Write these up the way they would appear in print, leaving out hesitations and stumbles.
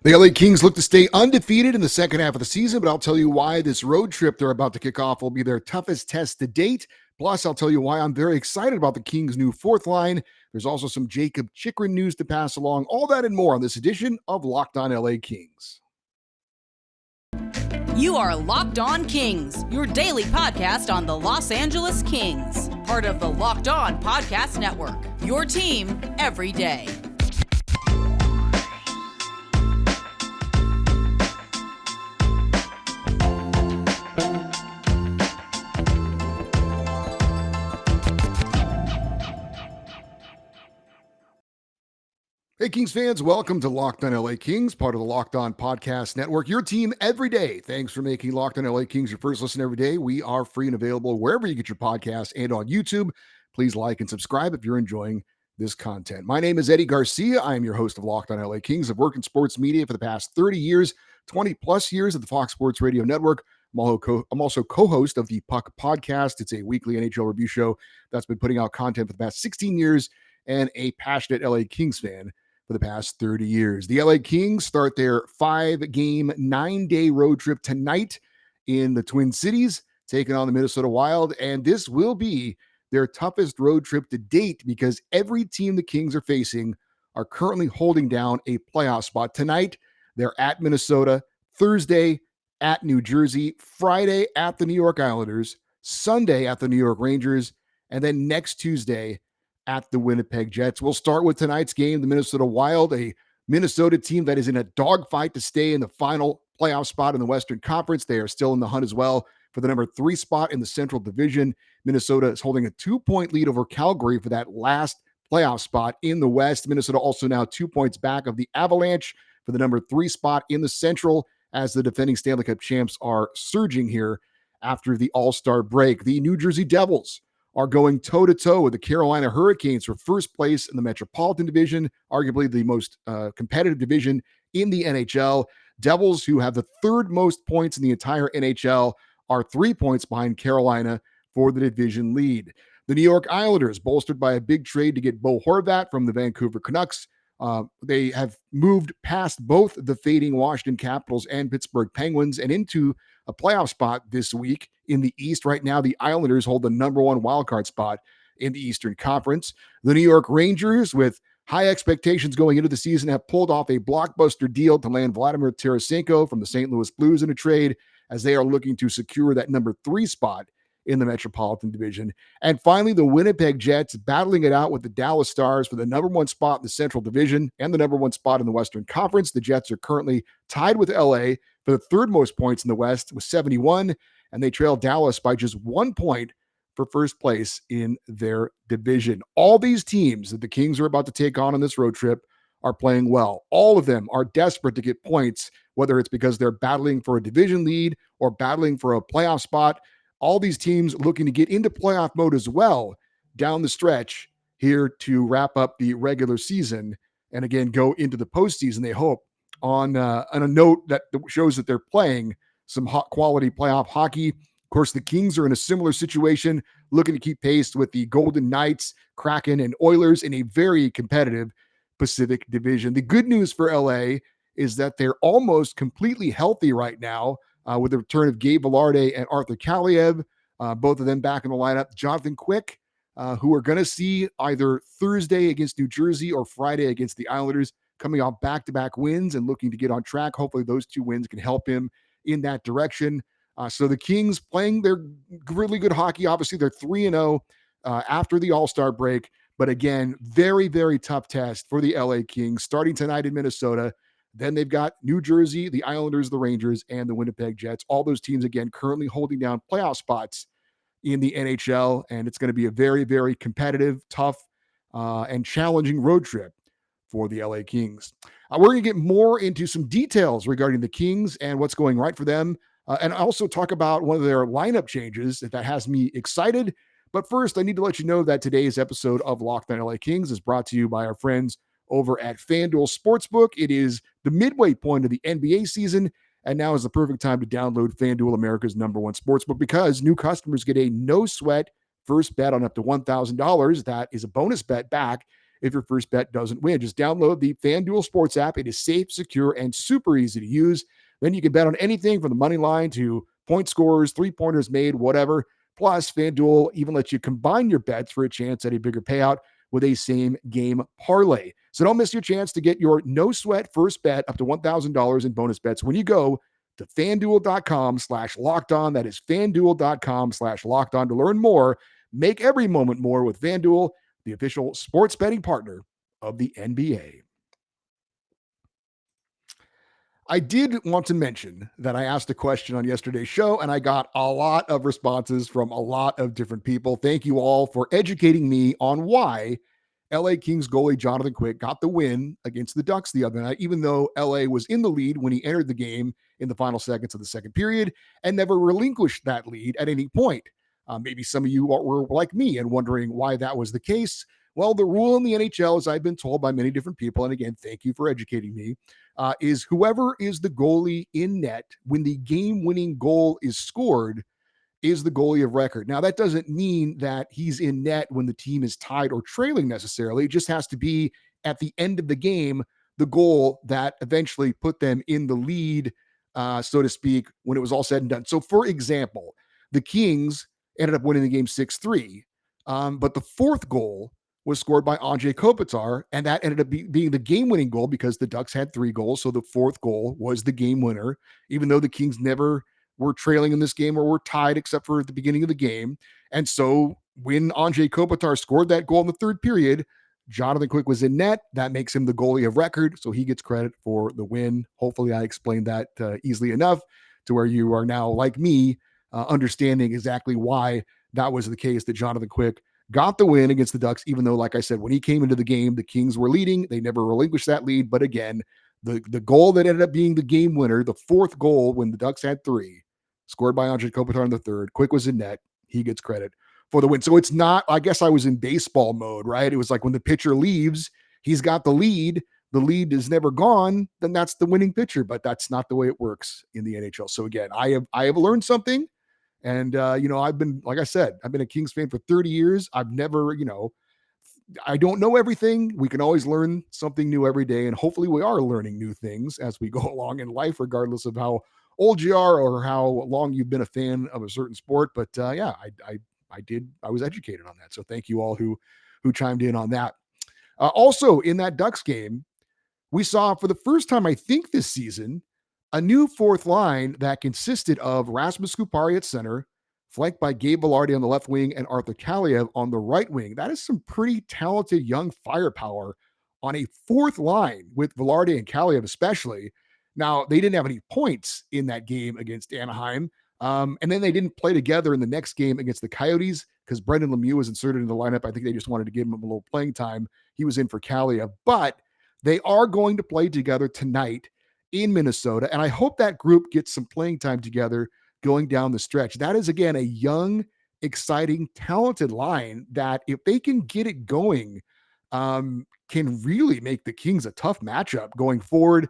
The LA Kings look to stay undefeated in the second half of the season, but I'll tell you why this road trip they're about to kick off will be their toughest test to date. Plus, I'll tell you why I'm very excited about the Kings' new fourth line. There's also some Jakob Chychrun news to pass along. All that and more on this edition of Locked On LA Kings. You are Locked On Kings, your daily podcast on the Los Angeles Kings, part of the Locked On Podcast Network, your team every day. Hey, Kings fans, welcome to Locked On LA Kings, part of the Locked On Podcast Network, your team every day. Thanks for making Locked On LA Kings your first listen every day. We are free and available wherever you get your podcasts and on YouTube. Please like and subscribe if you're enjoying this content. My name is Eddie Garcia. I am your host of Locked On LA Kings. I've worked in sports media for the past 30 years, 20 plus years at the Fox Sports Radio Network. I'm also co-host of the Puck Podcast. It's a weekly NHL review show that's been putting out content for the past 16 years and a passionate LA Kings fan for the past 30 years. The LA Kings start their 5-game, 9-day road trip tonight in the Twin Cities, taking on the Minnesota Wild. And this will be their toughest road trip to date because every team the Kings are facing are currently holding down a playoff spot. Tonight, they're at Minnesota, Thursday at New Jersey, Friday at the New York Islanders, Sunday at the New York Rangers, and then next Tuesday at the Winnipeg Jets. We'll start with tonight's game, the Minnesota Wild, a Minnesota team that is in a dogfight to stay in the final playoff spot in the Western Conference. They are still in the hunt as well for the number 3 spot in the Central Division. Minnesota is holding a 2-point lead over Calgary for that last playoff spot in the West. Minnesota also now 2 points back of the Avalanche for the number 3 spot in the Central as the defending Stanley Cup champs are surging here after the All-Star break. The New Jersey Devils are going toe-to-toe with the Carolina Hurricanes for first place in the Metropolitan Division, arguably the most competitive division in the NHL. Devils, who have the third most points in the entire NHL, are 3 points behind Carolina for the division lead. The New York Islanders, bolstered by a big trade to get Bo Horvat from the Vancouver Canucks, they have moved past both the fading Washington Capitals and Pittsburgh Penguins and into a playoff spot this week in the East. Right now, the Islanders hold the number 1 wildcard spot in the Eastern Conference. The New York Rangers, with high expectations going into the season, have pulled off a blockbuster deal to land Vladimir Tarasenko from the St. Louis Blues in a trade as they are looking to secure that number 3 spot in the Metropolitan Division. And finally, the Winnipeg Jets battling it out with the Dallas Stars for the number 1 spot in the Central Division and the number 1 spot in the Western Conference. The Jets are currently tied with LA for the third most points in the West with 71, and they trail Dallas by just 1 point for first place in their division. All these teams that the Kings are about to take on this road trip are playing well. All of them are desperate to get points, whether it's because they're battling for a division lead or battling for a playoff spot. All these teams looking to get into playoff mode as well down the stretch here to wrap up the regular season and again go into the postseason, they hope, on a note that shows that they're playing some hot quality playoff hockey. Of course, the Kings are in a similar situation, looking to keep pace with the Golden Knights, Kraken, and Oilers in a very competitive Pacific Division. The good news for LA is that they're almost completely healthy right now, with the return of Gabe Velarde and Arthur Kaliev, both of them back in the lineup. Jonathan Quick, who we're going to see either Thursday against New Jersey or Friday against the Islanders, coming off back-to-back wins and looking to get on track. Hopefully those 2 wins can help him in that direction. So the Kings playing their really good hockey. Obviously, they're 3-0 after the All-Star break. But again, very, very tough test for the LA Kings starting tonight in Minnesota. Then they've got New Jersey, the Islanders, the Rangers, and the Winnipeg Jets. All those teams, again, currently holding down playoff spots in the NHL. And it's going to be a very, very competitive, tough, and challenging road trip for the LA Kings. We're going to get more into some details regarding the Kings and what's going right for them. And also talk about one of their lineup changes that has me excited. But first, I need to let you know that today's episode of Locked On LA Kings is brought to you by our friends over at FanDuel Sportsbook. It is the midway point of the NBA season, and now is the perfect time to download FanDuel, America's #1 sportsbook, because new customers get a no-sweat first bet on up to $1,000. That is a bonus bet back if your first bet doesn't win. Just download the FanDuel Sports app. It is safe, secure, and super easy to use. Then you can bet on anything from the money line to point scorers, three-pointers made, whatever. Plus, FanDuel even lets you combine your bets for a chance at a bigger payout with a same game parlay. So don't miss your chance to get your no sweat first bet up to $1,000 in bonus bets when you go to fanduel.com/locked on. That is fanduel.com/locked on to learn more. Make every moment more with FanDuel, the official sports betting partner of the NBA. I did want to mention that I asked a question on yesterday's show and I got a lot of responses from a lot of different people. Thank you all for educating me on why LA Kings goalie Jonathan Quick got the win against the Ducks the other night, even though LA was in the lead when he entered the game in the final seconds of the second period and never relinquished that lead at any point. Maybe some of you were like me and wondering why that was the case. Well, the rule in the NHL, as I've been told by many different people, and again, thank you for educating me, is whoever is the goalie in net when the game-winning goal is scored is the goalie of record. Now, that doesn't mean that he's in net when the team is tied or trailing necessarily. It just has to be at the end of the game, the goal that eventually put them in the lead, so to speak, when it was all said and done. So, for example, the Kings ended up winning the game 6-3, but the fourth goal was scored by Andrei Kopitar, and that ended up being the game-winning goal because the Ducks had 3 goals. So the fourth goal was the game winner, even though the Kings never were trailing in this game or were tied except for at the beginning of the game. And so when Andrei Kopitar scored that goal in the third period, Jonathan Quick was in net. That makes him the goalie of record, so he gets credit for the win. Hopefully I explained that easily enough to where you are now, like me, understanding exactly why that was the case, that Jonathan Quick got the win against the Ducks, even though, like I said, when he came into the game, the Kings were leading. They never relinquished that lead. But again, the goal that ended up being the game winner, the fourth goal when the Ducks had 3, scored by Andrei Kopitar in the third. Quick was in net. He gets credit for the win. So it's not, I guess I was in baseball mode, right? It was like when the pitcher leaves, he's got the lead. The lead is never gone, then that's the winning pitcher. But that's not the way it works in the NHL. So again, I have learned something. And, I've been, like I said, I've been a Kings fan for 30 years. I've never, I don't know everything. We can always learn something new every day. And hopefully we are learning new things as we go along in life, regardless of how old you are or how long you've been a fan of a certain sport. But yeah, I was educated on that. So thank you all who chimed in on that. Also in that Ducks game, we saw for the first time, I think this season, a new fourth line that consisted of Rasmus Kupari at center, flanked by Gabe Vilardi on the left wing and Arthur Kaliev on the right wing. That is some pretty talented young firepower on a fourth line with Vilardi and Kaliev especially. Now, they didn't have any points in that game against Anaheim. And then they didn't play together in the next game against the Coyotes because Brendan Lemieux was inserted in the lineup. I think they just wanted to give him a little playing time. He was in for Kaliev. But they are going to play together tonight in Minnesota. And I hope that group gets some playing time together going down the stretch. That is, again, a young, exciting, talented line that if they can get it going, can really make the Kings a tough matchup going forward.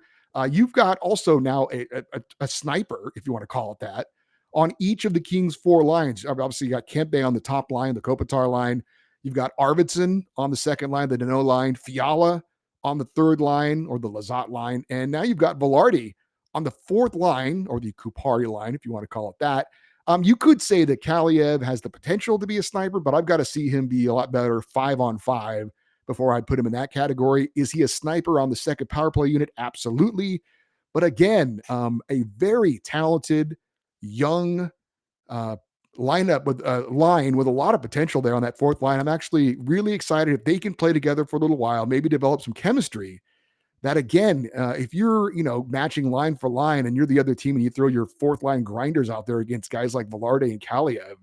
You've got also now a sniper, if you want to call it that, on each of the Kings' 4 lines. Obviously, you got Kempe on the top line, the Kopitar line. You've got Arvidsson on the second line, the Danault line, Fiala on the third line or the Lazat line. And now you've got Vilardi on the fourth line, or the Kupari line, if you want to call it that. You could say that Kaliev has the potential to be a sniper, but I've got to see him be a lot better 5-on-5 before I'd put him in that category. Is he a sniper on the second power play unit? Absolutely. But again, a very talented, young lineup with a line with a lot of potential there on that fourth line. I'm actually really excited if they can play together for a little while, maybe develop some chemistry. That again, if you're, matching line for line and you're the other team and you throw your fourth line grinders out there against guys like Vilardi and Kaliev,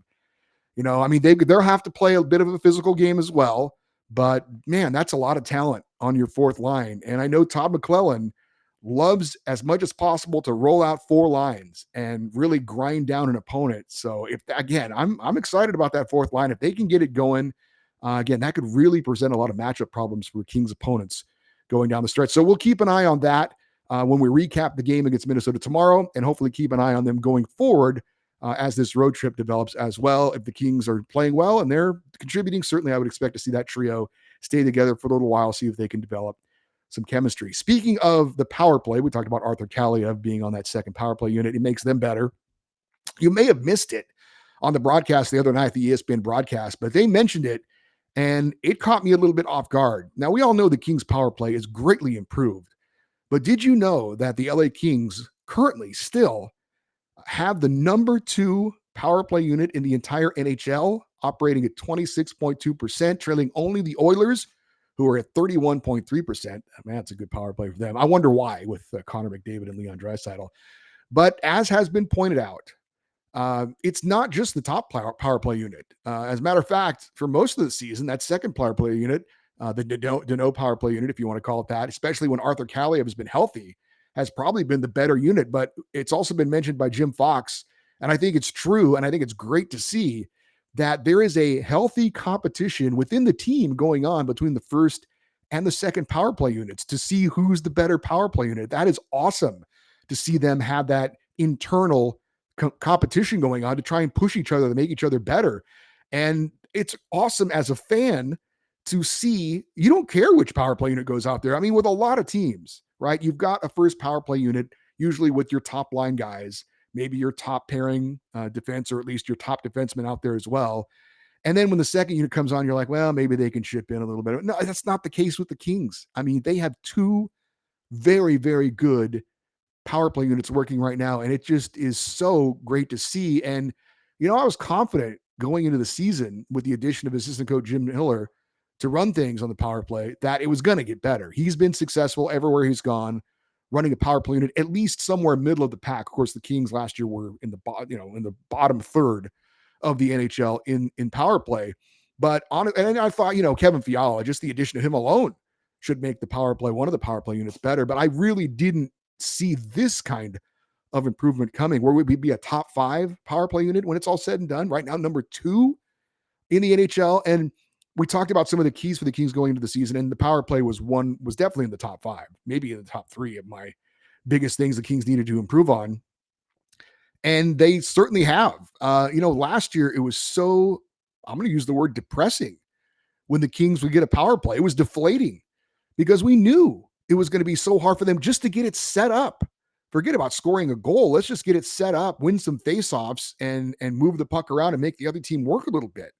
they'll have to play a bit of a physical game as well. But man, that's a lot of talent on your fourth line. And I know Todd McClellan loves as much as possible to roll out 4 lines and really grind down an opponent. So I'm excited about that fourth line. If they can get it going, again, that could really present a lot of matchup problems for Kings opponents going down the stretch. So we'll keep an eye on that when we recap the game against Minnesota tomorrow, and hopefully keep an eye on them going forward as this road trip develops as well. If the Kings are playing well and they're contributing, certainly I would expect to see that trio stay together for a little while, see if they can develop some chemistry. Speaking of the power play, we talked about Arthur Kaliev being on that second power play unit. It makes them better. You may have missed it on the broadcast the other night, the ESPN broadcast, but they mentioned it and it caught me a little bit off guard. Now, we all know the Kings power play is greatly improved, but did you know that the LA Kings currently still have the number 2 power play unit in the entire NHL, operating at 26.2%, trailing only the Oilers, who are at 31.3%. Man, that's a good power play for them. I wonder why with Connor McDavid and Leon Draisaitl. But as has been pointed out, it's not just the top power play unit. As a matter of fact, for most of the season, that second power play unit, the Dano power play unit, if you want to call it that, especially when Arthur Kaliev has been healthy, has probably been the better unit. But it's also been mentioned by Jim Fox, and I think it's true, and I think it's great to see that there is a healthy competition within the team going on between the first and the second power play units to see who's the better power play unit. That is awesome to see them have that internal competition going on to try and push each other to make each other better. And it's awesome as a fan to see. You don't care which power play unit goes out there. I mean, with a lot of teams, right? You've got a first power play unit, usually with your top line guys, maybe your top pairing defense, or at least your top defenseman out there as well. And then when the second unit comes on, you're like, well, maybe they can chip in a little bit. No, that's not the case with the Kings. I mean, they have 2 very, very good power play units working right now. And it just is so great to see. And, I was confident going into the season with the addition of assistant coach Jim Miller to run things on the power play that it was going to get better. He's been successful everywhere he's gone, running a power play unit, at least somewhere middle of the pack. Of course, the Kings last year were in the bottom third of the NHL in power play. But and I thought, Kevin Fiala, just the addition of him alone should make the power play, one of the power play units, better. But I really didn't see this kind of improvement coming, where we'd be a top 5 power play unit when it's all said and done. Right now, number 2 in the NHL. And we talked about some of the keys for the Kings going into the season, and the power play was definitely in the top 5, maybe in the top 3 of my biggest things the Kings needed to improve on. And they certainly have. Last year it was so, I'm going to use the word depressing, when the Kings would get a power play. It was deflating because we knew it was going to be so hard for them just to get it set up. Forget about scoring a goal. Let's just get it set up, win some faceoffs, and move the puck around and make the other team work a little bit.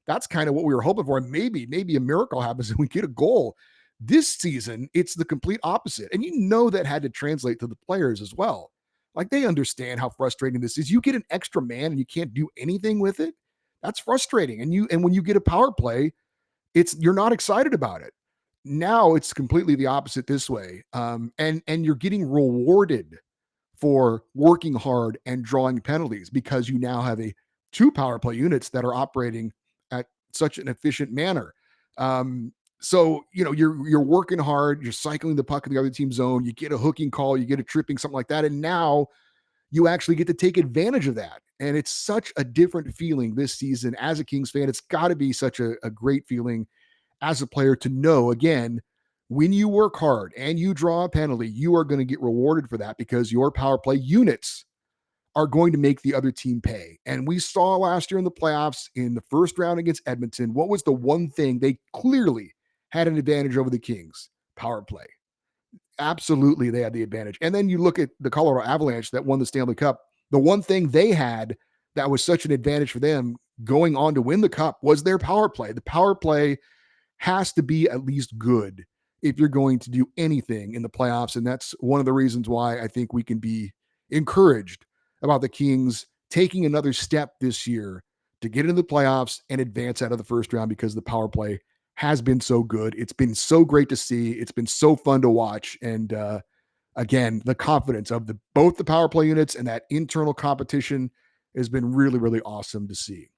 That's kind of what we were hoping for. Maybe a miracle happens and we get a goal. This season, it's the complete opposite. And that had to translate to the players as well. Like, they understand how frustrating this is. You get an extra man and you can't do anything with it. That's frustrating. And when you get a power play, you're not excited about it. Now it's completely the opposite this way. And you're getting rewarded for working hard and drawing penalties because you now have 2 power play units that are operating at such an efficient manner. So, you're working hard, you're cycling the puck in the other team's zone, you get a hooking call, you get a tripping, something like that. And now you actually get to take advantage of that. And it's such a different feeling this season as a Kings fan. It's got to be such a great feeling as a player to know, again, when you work hard and you draw a penalty, you are going to get rewarded for that because your power play units are going to make the other team pay. And we saw last year in the playoffs in the first round against Edmonton, what was the one thing they clearly had an advantage over the Kings? Power play. Absolutely, they had the advantage. And then you look at the Colorado Avalanche that won the Stanley Cup. The one thing they had that was such an advantage for them going on to win the cup was their power play. The power play has to be at least good if you're going to do anything in the playoffs. And that's one of the reasons why I think we can be encouraged about the Kings taking another step this year to get into the playoffs and advance out of the first round, because the power play has been so good. It's been so great to see. It's been so fun to watch. And again, the confidence of both the power play units and that internal competition has been really, really awesome to see.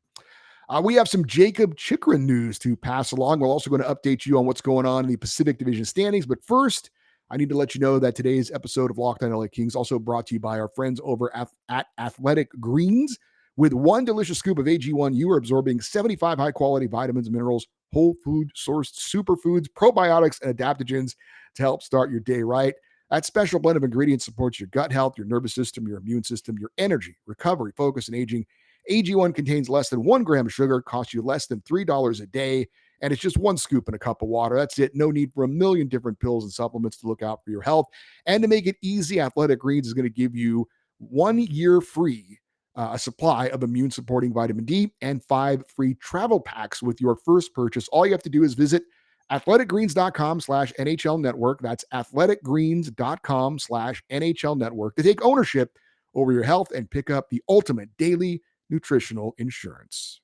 We have some Jakob Chychrun news to pass along. We're also going to update you on what's going on in the Pacific Division standings. But first, I need to let you know that today's episode of Locked On LA Kings also brought to you by our friends over at Athletic Greens. With one delicious scoop of AG1, you are absorbing 75 high-quality vitamins, minerals, whole food sourced superfoods, probiotics, and adaptogens to help start your day right. That special blend of ingredients supports your gut health, your nervous system, your immune system, your energy, recovery, focus, and aging. AG1 contains less than 1 gram of sugar, costs you less than $3 a day, And it's just one scoop in a cup of water. That's it. No need for a million different pills and supplements to look out for your health. And to make it easy, Athletic Greens is going to give you 1 year free a supply of immune supporting vitamin D and 5 free travel packs with your first purchase. All you have to do is visit athleticgreens.com/NHL network. That's athleticgreens.com/NHL network to take ownership over your health and pick up the ultimate daily nutritional insurance.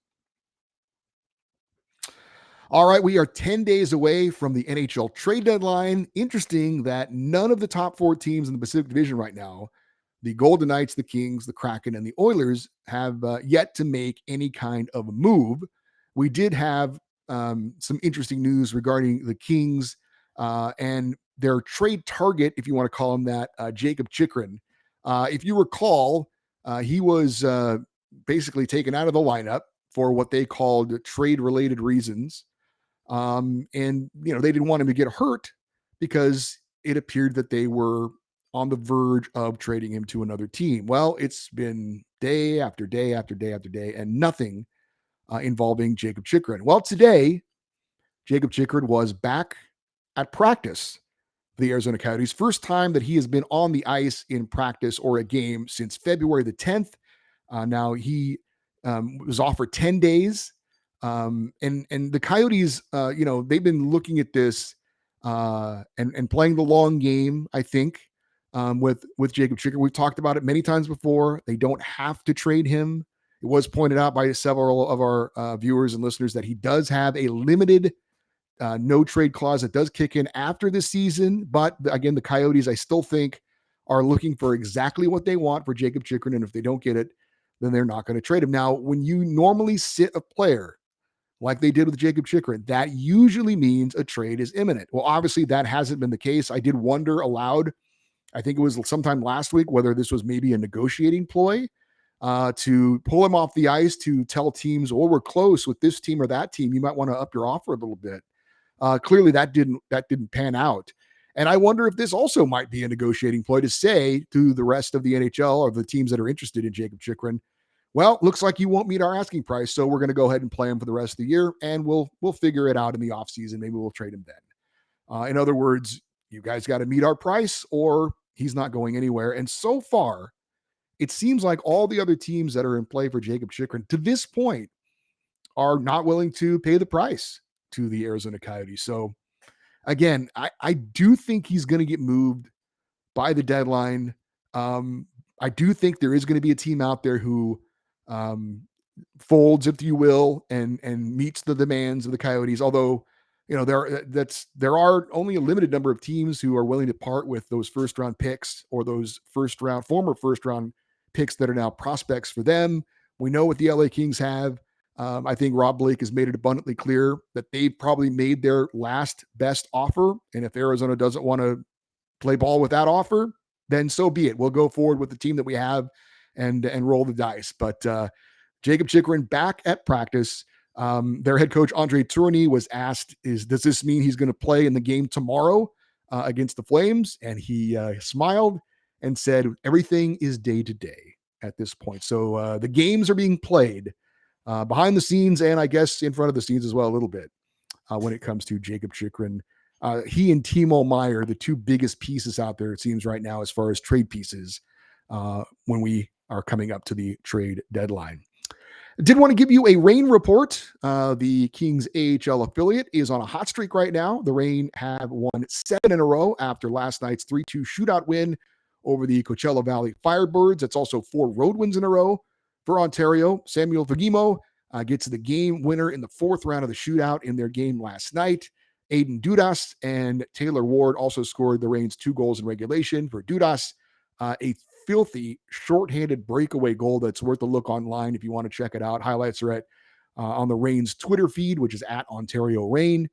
All right, we are 10 days away from the NHL trade deadline. Interesting that none of the top 4 teams in the Pacific Division right now, the Golden Knights, the Kings, the Kraken, and the Oilers, have yet to make any kind of a move. We did have some interesting news regarding the Kings and their trade target, if you want to call him that, Jakob Chychrun. If you recall, he was basically taken out of the lineup for what they called trade-related reasons. And they didn't want him to get hurt because it appeared that they were on the verge of trading him to another team. Well, it's been day after day after day after day, and nothing involving Jakob Chychrun. Well, today, Jakob Chychrun was back at practice for the Arizona Coyotes. First time that he has been on the ice in practice or a game since February the 10th. Now he was off for 10 days. And the Coyotes, they've been looking at this and playing the long game, I think, with Jakob Chychrun. We've talked about it many times before. They don't have to trade him. It was pointed out by several of our viewers and listeners that he does have a limited no trade clause that does kick in after the season. But again, the Coyotes, I still think, are looking for exactly what they want for Jakob Chychrun. And if they don't get it, then they're not going to trade him. Now, when you normally sit a player like they did with Jakob Chychrun, that usually means a trade is imminent. Well, obviously, that hasn't been the case. I did wonder aloud, I think it was sometime last week, whether this was maybe a negotiating ploy to pull him off the ice to tell teams, oh, we're close with this team or that team. You might want to up your offer a little bit. Clearly, that didn't pan out. And I wonder if this also might be a negotiating ploy to say to the rest of the NHL or the teams that are interested in Jakob Chychrun, well, looks like you won't meet our asking price, so we're going to go ahead and play him for the rest of the year, and we'll figure it out in the offseason. Maybe we'll trade him then. In other words, you guys got to meet our price, or he's not going anywhere. And so far, it seems like all the other teams that are in play for Jakob Chychrun to this point are not willing to pay the price to the Arizona Coyotes. So again, I do think he's going to get moved by the deadline. I do think there is going to be a team out there who folds, if you will, and meets the demands of the Coyotes. Although, there are only a limited number of teams who are willing to part with those first round picks or those former first round picks that are now prospects for them. We know what the LA Kings have. I think Rob Blake has made it abundantly clear that they've probably made their last best offer. And if Arizona doesn't want to play ball with that offer, then so be it. We'll go forward with the team that we have and roll the dice. But Jakob Chychrun back at practice. Their head coach, Andre Turuni, was asked, does this mean he's going to play in the game tomorrow against the Flames? And he smiled and said, everything is day to day at this point. So the games are being played behind the scenes and I guess in front of the scenes as well a little bit when it comes to Jakob Chychrun. He and Timo Meier, the two biggest pieces out there, it seems right now, as far as trade pieces when we are coming up to the trade deadline. I did want to give you a Reign report. The Kings AHL affiliate is on a hot streak right now. The Reign have won 7 in a row after last night's 3-2 shootout win over the Coachella Valley Firebirds. It's also 4 road wins in a row for Ontario. Samuel Vagimo gets the game winner in the 4th round of the shootout in their game last night. Aiden Dudas and Taylor Ward also scored the Reign's 2 goals in regulation. For Dudas, a filthy shorthanded breakaway goal that's worth a look online if you want to check it out. Highlights are on the Reign's Twitter feed, which is at Ontario Reign.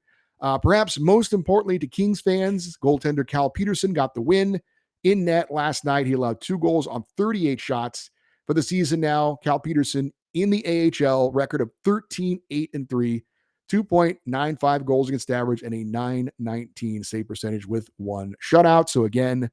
Perhaps most importantly to Kings fans, goaltender Cal Peterson got the win in net last night. He allowed 2 goals on 38 shots for the season now. Cal Peterson in the AHL, record of 13-8-3, 2.95 goals against average, and a .919 save percentage with 1 shutout. So again,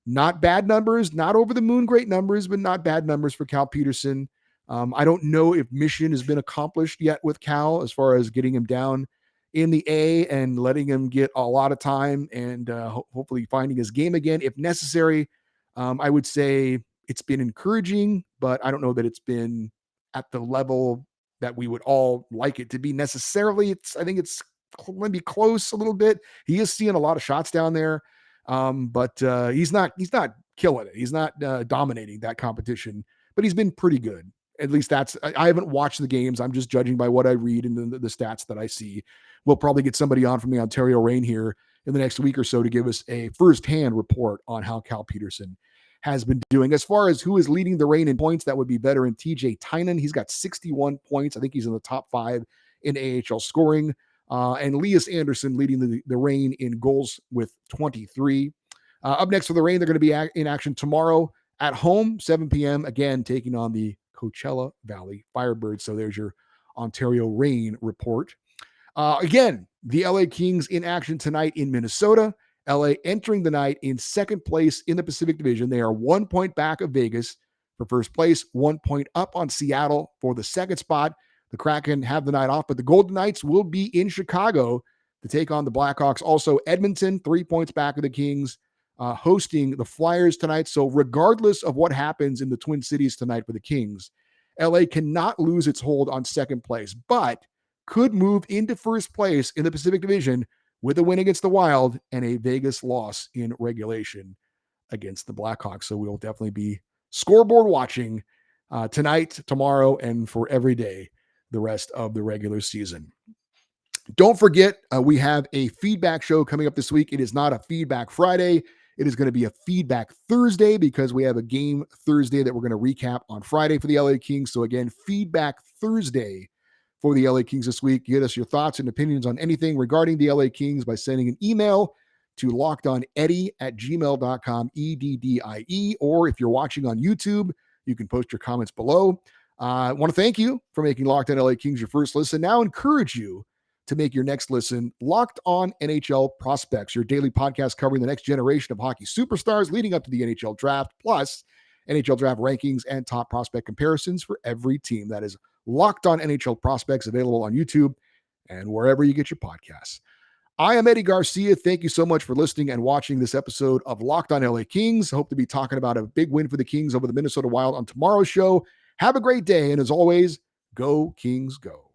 not bad numbers, not over the moon great numbers, but not bad numbers for Cal Peterson. I don't know if mission has been accomplished yet with Cal as far as getting him down in the A and letting him get a lot of time and hopefully finding his game again if necessary. I would say it's been encouraging, but I don't know that it's been at the level that we would all like it to be necessarily. I think it's maybe close a little bit. He is seeing a lot of shots down there, but he's not killing it. He's not dominating that competition, but he's been pretty good. At least I haven't watched the games. I'm just judging by what I read and the stats that I see. We'll probably get somebody on from the Ontario Reign here in the next week or so to give us a firsthand report on how Cal Peterson has been doing. As far as who is leading the Reign in points, that would be veteran TJ Tynan. He's got 61 points. I think he's in the top 5 in AHL scoring. And Elias Anderson leading the Reign in goals with 23. Up next for the Reign, they're going to be in action tomorrow at home, 7 p.m. Again, taking on the Coachella Valley Firebirds. So there's your Ontario Reign report. Again, the LA Kings in action tonight in Minnesota. LA entering the night in second place in the Pacific Division. They are 1 point back of Vegas for first place, 1 point up on Seattle for the second spot. The Kraken have the night off, but the Golden Knights will be in Chicago to take on the Blackhawks. Also, Edmonton, 3 points back of the Kings, hosting the Flyers tonight. So regardless of what happens in the Twin Cities tonight for the Kings, LA cannot lose its hold on second place, but could move into first place in the Pacific Division with a win against the Wild and a Vegas loss in regulation against the Blackhawks. So we'll definitely be scoreboard watching tonight, tomorrow, and for every day the rest of the regular season. Don't forget, we have a feedback show coming up this week. It is not a Feedback Friday. It is going to be a Feedback Thursday because we have a game Thursday that we're going to recap on Friday for the LA Kings. So again, Feedback Thursday for the LA Kings this week. Get us your thoughts and opinions on anything regarding the LA Kings by sending an email to lockedoneddie@gmail.com, EDDIE, or if you're watching on YouTube, you can post your comments below. I want to thank you for making Locked On LA Kings your first listen. Now encourage you to make your next listen Locked On NHL Prospects, your daily podcast covering the next generation of hockey superstars leading up to the NHL draft, plus NHL draft rankings and top prospect comparisons for every team. That is Locked On NHL Prospects, available on YouTube and wherever you get your podcasts. I am Eddie Garcia. Thank you so much for listening and watching this episode of Locked On LA Kings. Hope to be talking about a big win for the Kings over the Minnesota Wild on tomorrow's show. Have a great day. And as always, go Kings, go.